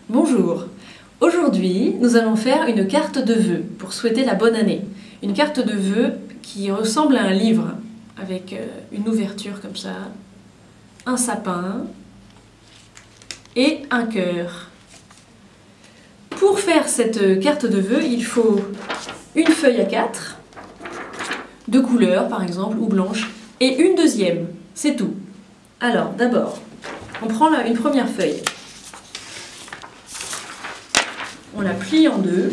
Bonjour. Aujourd'hui, nous allons faire une carte de vœux pour souhaiter la bonne année. Une carte de vœux qui ressemble à un livre, avec une ouverture comme ça, un sapin et un cœur. Pour faire cette carte de vœux, il faut une feuille A4, de couleur par exemple, ou blanche, et une deuxième, c'est tout. Alors, d'abord, on prend une première feuille. On la plie en deux.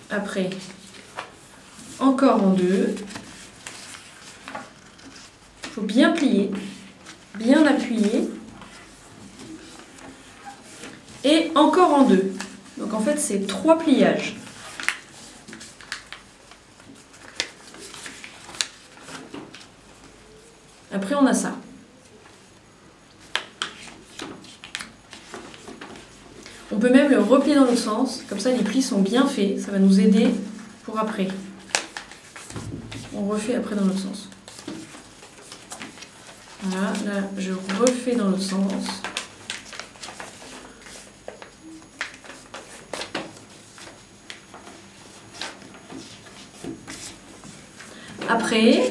Après, encore en deux. Il faut bien plier, bien appuyer. Et encore en deux. Donc en fait, c'est 3 pliages. Après, on a ça. On peut même le replier dans l'autre sens, comme ça les plis sont bien faits, ça va nous aider pour après. On refait après dans l'autre sens. Voilà, là je refais dans l'autre sens. Après,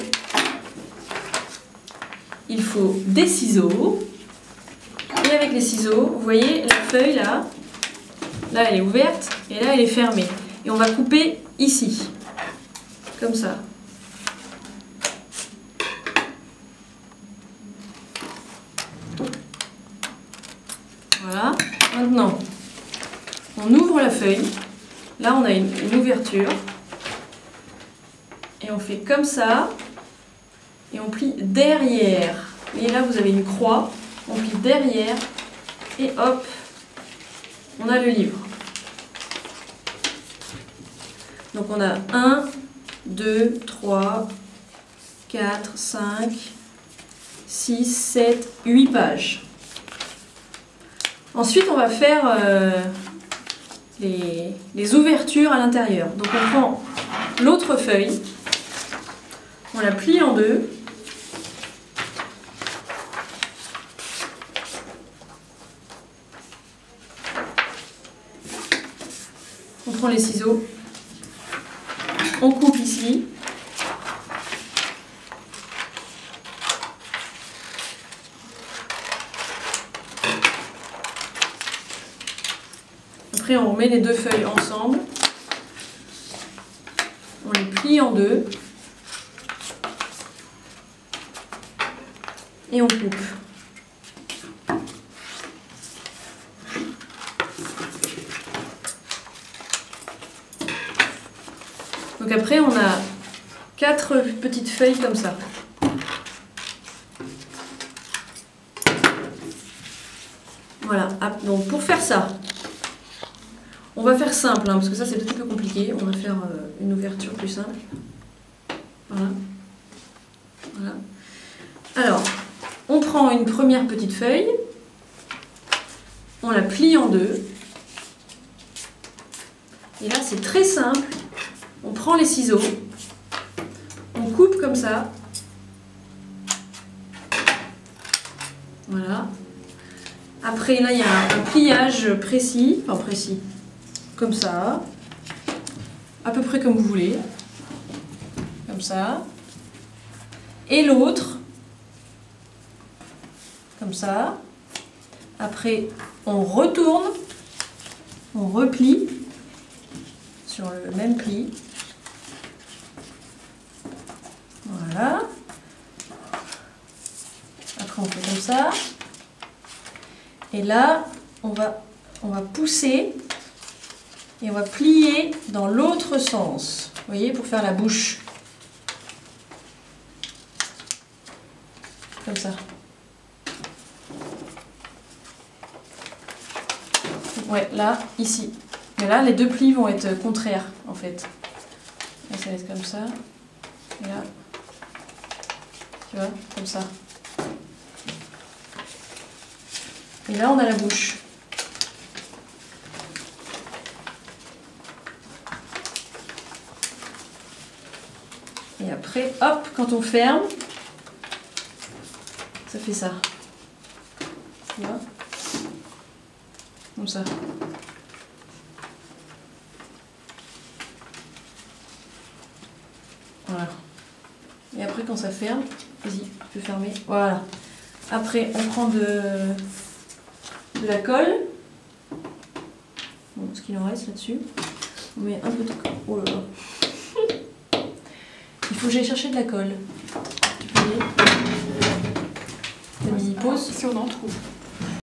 il faut des ciseaux. Et avec les ciseaux, vous voyez la feuille là, là elle est ouverte et là elle est fermée. Et on va couper ici, comme ça. Voilà. Maintenant, on ouvre la feuille. Là on a une ouverture. Et on fait comme ça. Et on plie derrière. Et là vous avez une croix. On plie derrière. Et hop, on a le livre. Donc on a 1, 2, 3, 4, 5, 6, 7, 8 pages. Ensuite on va faire les ouvertures à l'intérieur. Donc on prend l'autre feuille, on la plie en deux. On prend les ciseaux, on coupe ici. Après on remet les deux feuilles ensemble. On les plie en deux. Et on coupe. Donc après on a 4 petites feuilles comme ça. Voilà, donc pour faire ça, on va faire simple, hein, parce que ça c'est peut-être un peu compliqué. On va faire une ouverture plus simple. Voilà. Voilà. Alors, on prend une première petite feuille, on la plie en deux. Et là c'est très simple. On prend les ciseaux, on coupe comme ça. Voilà. Après là il y a un pliage précis, enfin précis, comme ça, à peu près comme vous voulez, comme ça. Et l'autre, comme ça. Après on retourne, on replie sur le même pli. Voilà. Après on fait comme ça. Et là, on va pousser et on va plier dans l'autre sens. Vous voyez, pour faire la bouche. Comme ça. Ouais, là, ici. Mais là, les deux plis vont être contraires, en fait. Là, ça va être comme ça. Et là, tu vois, comme ça. Et là, on a la bouche. Et après, hop, quand on ferme, Ça fait ça. Tu vois? Comme ça. Voilà. Et après quand ça ferme, vas-y, tu peux fermer. Voilà. Après on prend de la colle. Bon, ce qu'il en reste là-dessus. On met un peu de colle. Oh là là. Il faut que j'aille chercher de la colle. Tu peux y aller? La mini pause. Si on en trouve.